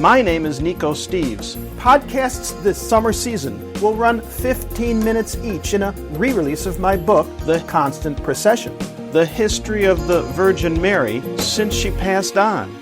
My name is Nico Steves. Podcasts this summer season will run 15 minutes each in a re-release of my book, The Constant Procession, the history of the Virgin Mary since she passed on.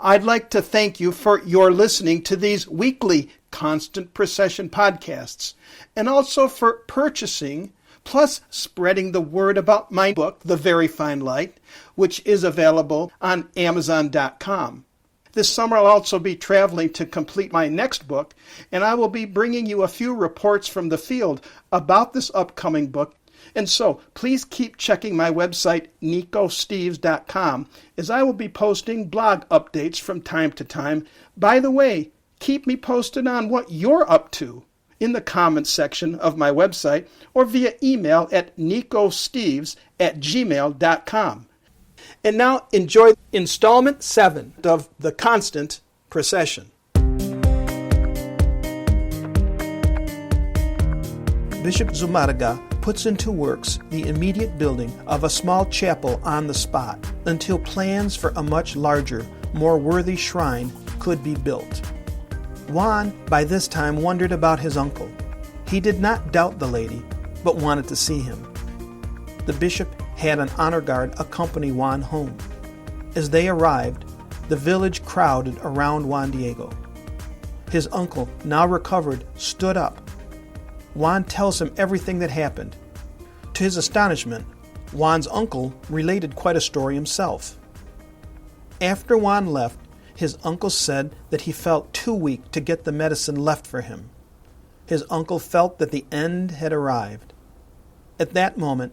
I'd like to thank you for your listening to these weekly Constant Procession podcasts, and also for purchasing plus spreading the word about my book, The Very Fine Light, which is available on Amazon.com. This summer I'll also be traveling to complete my next book, and I will be bringing you a few reports from the field about this upcoming book. And so, please keep checking my website, nicosteves.com, as I will be posting blog updates from time to time. By the way, keep me posted on what you're up to in the comments section of my website or via email at nicosteves@gmail.com. And now enjoy installment 7 of The Constant Procession. Bishop Zumarraga puts into works the immediate building of a small chapel on the spot until plans for a much larger, more worthy shrine could be built. Juan, by this time, wondered about his uncle. He did not doubt the lady, but wanted to see him. The bishop had an honor guard accompany Juan home. As they arrived, the village crowded around Juan Diego. His uncle, now recovered, stood up. Juan tells him everything that happened. To his astonishment, Juan's uncle related quite a story himself. After Juan left, his uncle said that he felt too weak to get the medicine left for him. His uncle felt that the end had arrived. At that moment,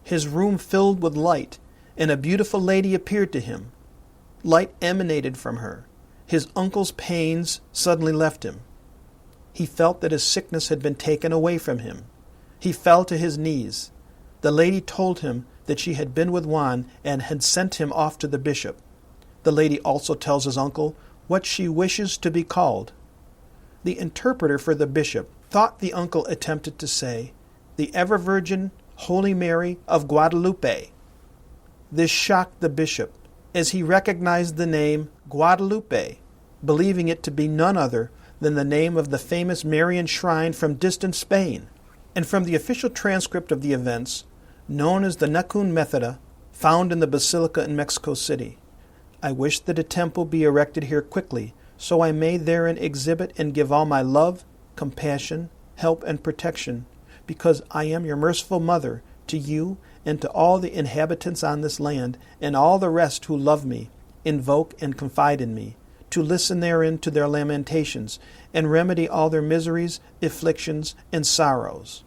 his room filled with light, and a beautiful lady appeared to him. Light emanated from her. His uncle's pains suddenly left him. He felt that his sickness had been taken away from him. He fell to his knees. The lady told him that she had been with Juan and had sent him off to the bishop. The lady also tells his uncle what she wishes to be called. The interpreter for the bishop thought the uncle attempted to say, "The ever-Virgin Holy Mary of Guadalupe." This shocked the bishop, as he recognized the name Guadalupe, believing it to be none other than the name of the famous Marian shrine from distant Spain, and from the official transcript of the events, known as the Nacun Methode, found in the Basilica in Mexico City. I wish that a temple be erected here quickly, so I may therein exhibit and give all my love, compassion, help, and protection, because I am your merciful mother, to you and to all the inhabitants on this land, and all the rest who love me, invoke and confide in me, to listen therein to their lamentations, and remedy all their miseries, afflictions, and sorrows.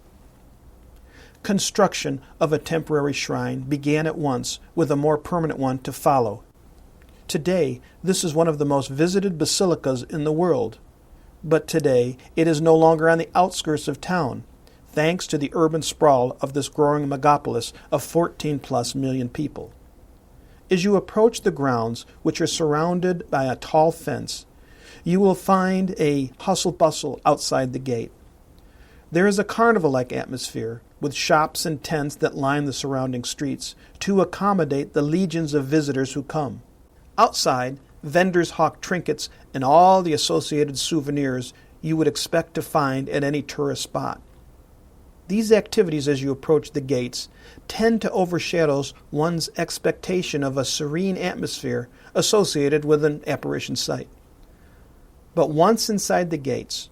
Construction of a temporary shrine began at once, with a more permanent one to follow. Today, this is one of the most visited basilicas in the world. But today, it is no longer on the outskirts of town, thanks to the urban sprawl of this growing megapolis of 14+ million people. As you approach the grounds, which are surrounded by a tall fence, you will find a hustle-bustle outside the gate. There is a carnival-like atmosphere, with shops and tents that line the surrounding streets to accommodate the legions of visitors who come. Outside, vendors hawk trinkets and all the associated souvenirs you would expect to find at any tourist spot. These activities, as you approach the gates, tend to overshadow one's expectation of a serene atmosphere associated with an apparition site. But once inside the gates,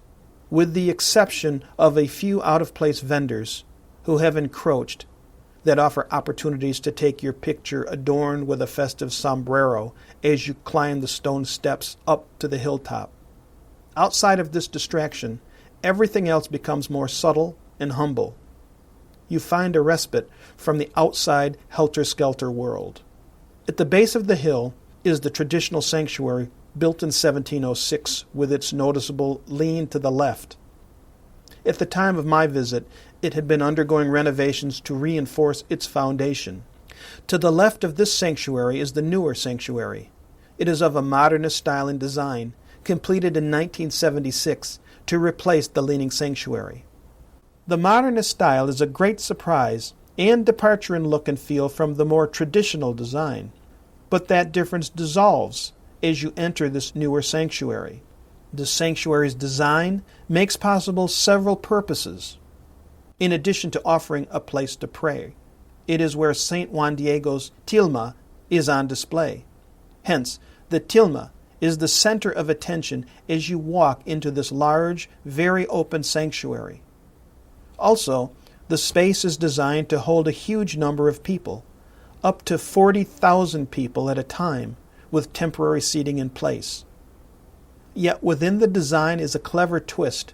with the exception of a few out-of-place vendors who have encroached, that offer opportunities to take your picture adorned with a festive sombrero as you climb the stone steps up to the hilltop. Outside of this distraction, everything else becomes more subtle and humble. You find a respite from the outside helter-skelter world. At the base of the hill is the traditional sanctuary built in 1706 with its noticeable lean to the left. At the time of my visit, it had been undergoing renovations to reinforce its foundation. To the left of this sanctuary is the newer sanctuary. It is of a modernist style and design, completed in 1976 to replace the leaning sanctuary. The modernist style is a great surprise and departure in look and feel from the more traditional design, but that difference dissolves as you enter this newer sanctuary. The sanctuary's design makes possible several purposes. In addition to offering a place to pray, it is where St. Juan Diego's tilma is on display. Hence, the tilma is the center of attention as you walk into this large, very open sanctuary. Also, the space is designed to hold a huge number of people, up to 40,000 people at a time, with temporary seating in place. Yet within the design is a clever twist,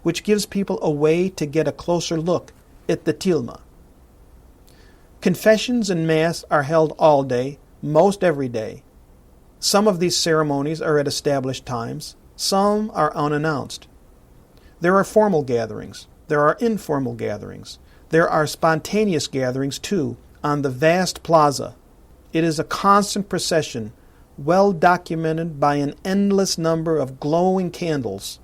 which gives people a way to get a closer look at the tilma. Confessions and Mass are held all day, most every day. Some of these ceremonies are at established times, some are unannounced. There are formal gatherings, there are informal gatherings, there are spontaneous gatherings too on the vast plaza. It is a constant procession, well documented by an endless number of glowing candles.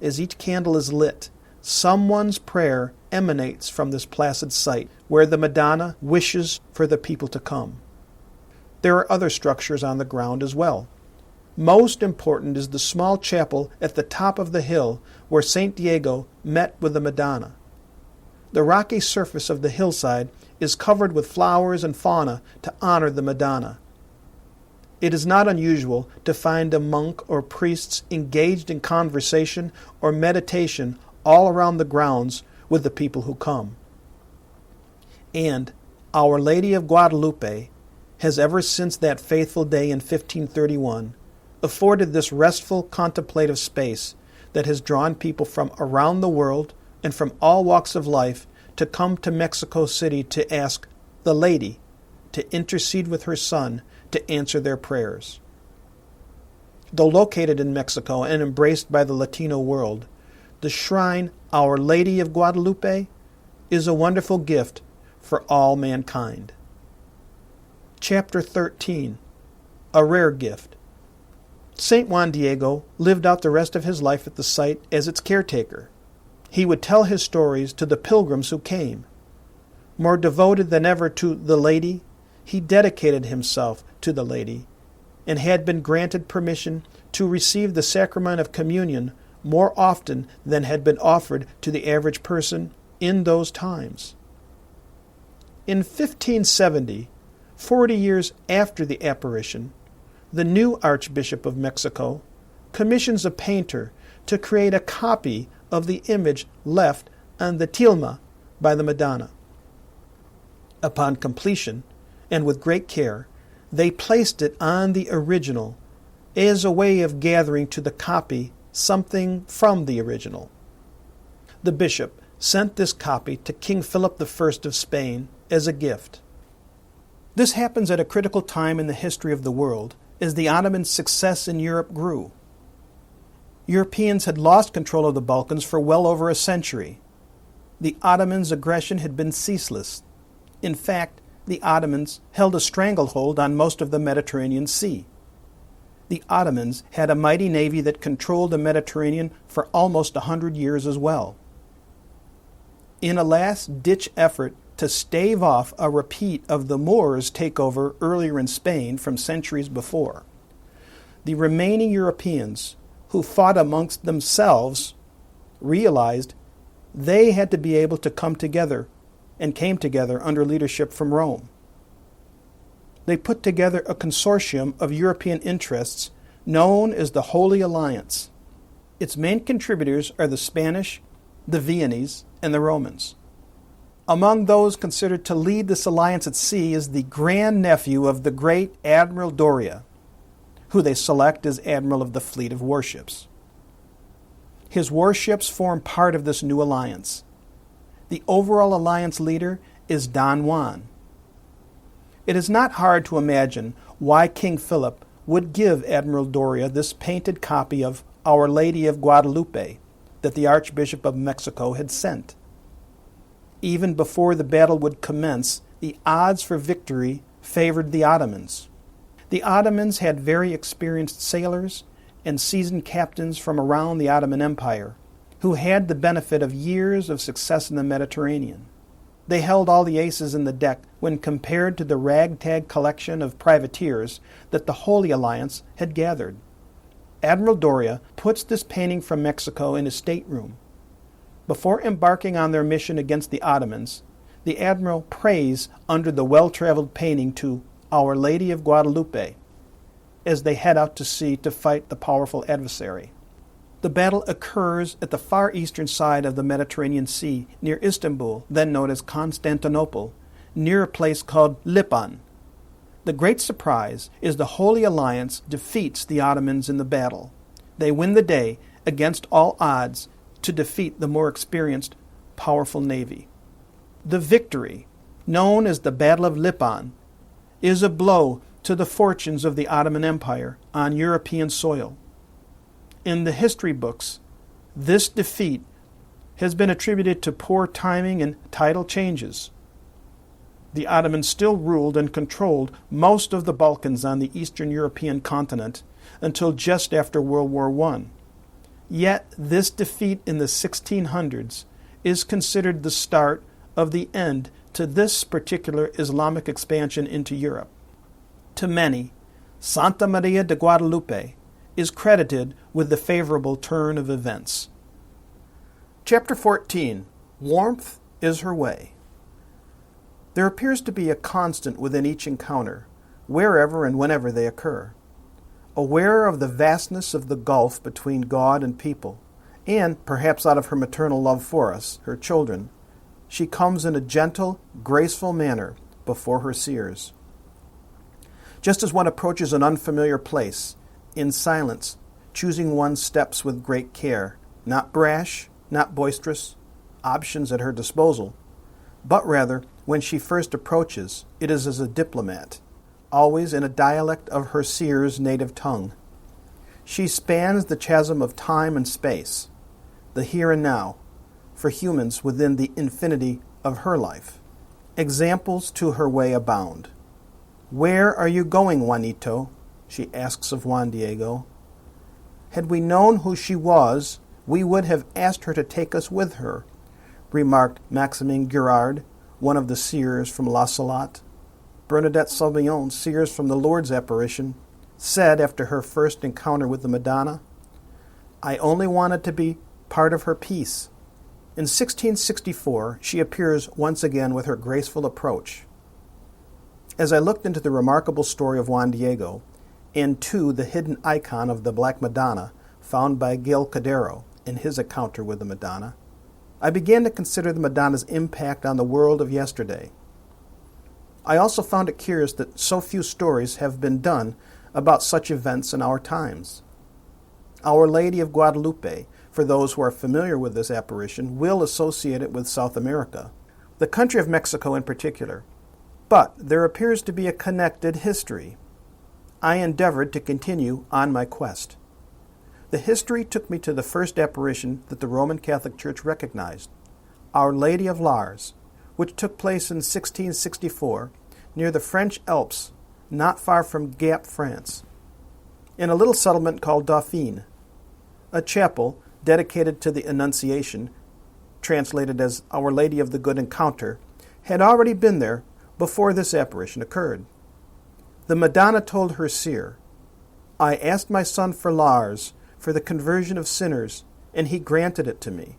As each candle is lit, someone's prayer emanates from this placid site where the Madonna wishes for the people to come. There are other structures on the ground as well. Most important is the small chapel at the top of the hill where St. Diego met with the Madonna. The rocky surface of the hillside is covered with flowers and fauna to honor the Madonna. It is not unusual to find a monk or priests engaged in conversation or meditation all around the grounds with the people who come. And Our Lady of Guadalupe has ever since that faithful day in 1531 afforded this restful contemplative space that has drawn people from around the world and from all walks of life to come to Mexico City to ask the Lady to intercede with her Son to answer their prayers. Though located in Mexico and embraced by the Latino world, the shrine Our Lady of Guadalupe is a wonderful gift for all mankind. Chapter 13. A Rare Gift. St. Juan Diego lived out the rest of his life at the site as its caretaker. He would tell his stories to the pilgrims who came. More devoted than ever to the Lady, he dedicated himself to the Lady and had been granted permission to receive the sacrament of communion more often than had been offered to the average person in those times. In 1570, 40 years after the apparition, the new Archbishop of Mexico commissions a painter to create a copy of the image left on the tilma by the Madonna. Upon completion, and with great care, they placed it on the original as a way of gathering to the copy something from the original. The bishop sent this copy to King Philip I of Spain as a gift. This happens at a critical time in the history of the world as the Ottoman success in Europe grew. Europeans had lost control of the Balkans for well over a century. The Ottomans' aggression had been ceaseless. In fact, the Ottomans held a stranglehold on most of the Mediterranean Sea. The Ottomans had a mighty navy that controlled the Mediterranean for almost 100 years as well. In a last-ditch effort to stave off a repeat of the Moors' takeover earlier in Spain from centuries before, the remaining Europeans, who fought amongst themselves, realized they had to be able to come together, and came together under leadership from Rome. They put together a consortium of European interests known as the Holy Alliance. Its main contributors are the Spanish, the Viennese, and the Romans. Among those considered to lead this alliance at sea is the grandnephew of the great Admiral Doria, who they select as Admiral of the fleet of warships. His warships form part of this new alliance. The overall alliance leader is Don Juan. It is not hard to imagine why King Philip would give Admiral Doria this painted copy of Our Lady of Guadalupe that the Archbishop of Mexico had sent. Even before the battle would commence, the odds for victory favored the Ottomans. The Ottomans had very experienced sailors and seasoned captains from around the Ottoman Empire, who had the benefit of years of success in the Mediterranean. They held all the aces in the deck when compared to the ragtag collection of privateers that the Holy Alliance had gathered. Admiral Doria puts this painting from Mexico in his stateroom. Before embarking on their mission against the Ottomans, the admiral prays under the well-traveled painting to Our Lady of Guadalupe as they head out to sea to fight the powerful adversary. The battle occurs at the far eastern side of the Mediterranean Sea, near Istanbul, then known as Constantinople, near a place called Lipan. The great surprise is the Holy Alliance defeats the Ottomans in the battle. They win the day against all odds to defeat the more experienced, powerful navy. The victory, known as the Battle of Lipan, is a blow to the fortunes of the Ottoman Empire on European soil. In the history books, this defeat has been attributed to poor timing and tidal changes. The Ottomans still ruled and controlled most of the Balkans on the Eastern European continent until just after World War I. Yet this defeat in the 1600s is considered the start of the end to this particular Islamic expansion into Europe. To many, Santa Maria de Guadalupe is credited with the favorable turn of events. Chapter 14. Warmth is her way. There appears to be a constant within each encounter, wherever and whenever they occur. Aware of the vastness of the gulf between God and people, and, perhaps out of her maternal love for us, her children, she comes in a gentle, graceful manner before her seers. Just as one approaches an unfamiliar place, in silence, choosing one's steps with great care, not brash, not boisterous, options at her disposal, but rather, when she first approaches, it is as a diplomat, always in a dialect of her seer's native tongue. She spans the chasm of time and space, the here and now, for humans within the infinity of her life. Examples to her way abound. "Where are you going, Juanito?" she asks of Juan Diego. "Had we known who she was, we would have asked her to take us with her," remarked Maximin Girard, one of the seers from La Salette. Bernadette Sauvignon, seers from the Lourdes apparition, said after her first encounter with the Madonna, "I only wanted to be part of her peace." In 1664, she appears once again with her graceful approach. As I looked into the remarkable story of Juan Diego, and to the hidden icon of the Black Madonna found by Gil Cadero in his encounter with the Madonna, I began to consider the Madonna's impact on the world of yesterday. I also found it curious that so few stories have been done about such events in our times. Our Lady of Guadalupe, for those who are familiar with this apparition, will associate it with South America, the country of Mexico in particular. But there appears to be a connected history. I endeavored to continue on my quest. The history took me to the first apparition that the Roman Catholic Church recognized, Our Lady of Laus, which took place in 1664 near the French Alps, not far from Gap, France, in a little settlement called Dauphine. A chapel dedicated to the Annunciation, translated as Our Lady of the Good Encounter, had already been there before this apparition occurred. The Madonna told her seer, "I asked my son for Lars, for the conversion of sinners, and he granted it to me."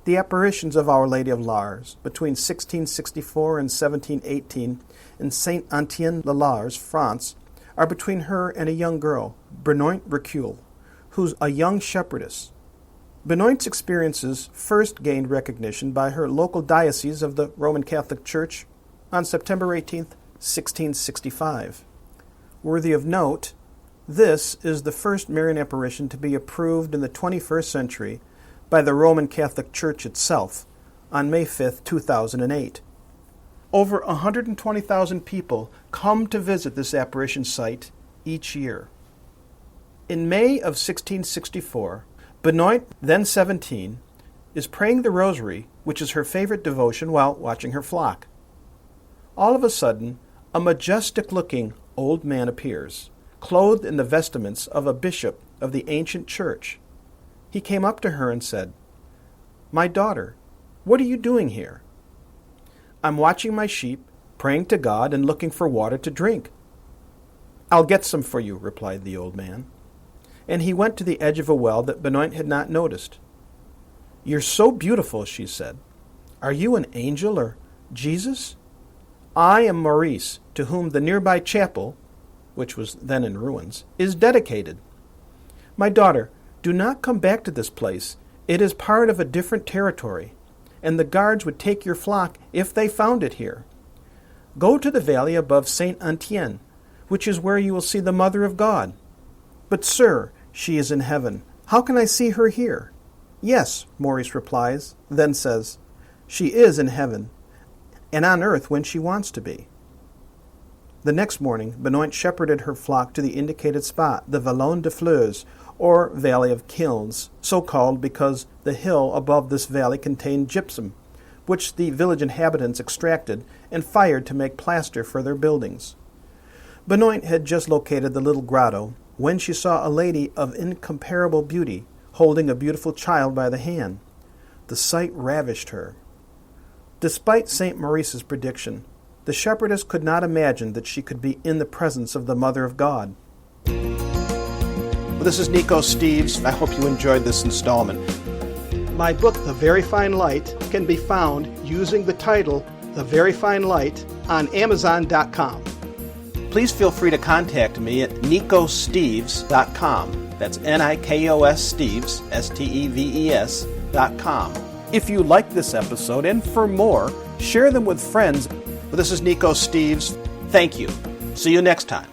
The apparitions of Our Lady of Lars between 1664 and 1718 in Saint Etienne-le-Laurs, France, are between her and a young girl, Benoit Recule, who's a young shepherdess. Benoit's experiences first gained recognition by her local diocese of the Roman Catholic Church on September 18th, 1665. Worthy of note, this is the first Marian apparition to be approved in the 21st century by the Roman Catholic Church itself on May 5th, 2008. Over 120,000 people come to visit this apparition site each year. In May of 1664, Benoit, then 17, is praying the rosary, which is her favorite devotion, while watching her flock. All of a sudden, a majestic-looking old man appears, clothed in the vestments of a bishop of the ancient church. He came up to her and said, "My daughter, what are you doing here?" I'm watching my sheep, praying to God, and looking for water to drink." "I'll get some for you," replied the old man. And he went to the edge of a well that Benoit had not noticed. "You're so beautiful," she said. "Are you an angel or Jesus?" "I am Maurice, to whom the nearby chapel," which was then in ruins, "is dedicated." "My daughter, do not come back to this place. It is part of a different territory, and the guards would take your flock if they found it here. Go to the valley above Saint Etienne, which is where you will see the Mother of God." "But, sir, she is in heaven. How can I see her here?" "Yes," Maurice replies, then says, "She is in heaven, and on earth when she wants to be." The next morning, Benoit shepherded her flock to the indicated spot, the Vallon de Fleurs, or Valley of Kilns, so called because the hill above this valley contained gypsum, which the village inhabitants extracted and fired to make plaster for their buildings. Benoit had just located the little grotto when she saw a lady of incomparable beauty holding a beautiful child by the hand. The sight ravished her. Despite St. Maurice's prediction, the shepherdess could not imagine that she could be in the presence of the Mother of God. Well, this is Nico Steves. I hope you enjoyed this installment. My book, The Very Fine Light, can be found using the title, The Very Fine Light, on Amazon.com. Please feel free to contact me at nicosteves.com. That's Nikos Steves, Steves.com. If you like this episode, and for more, share them with friends. Well, this is Nico Steves. Thank you. See you next time.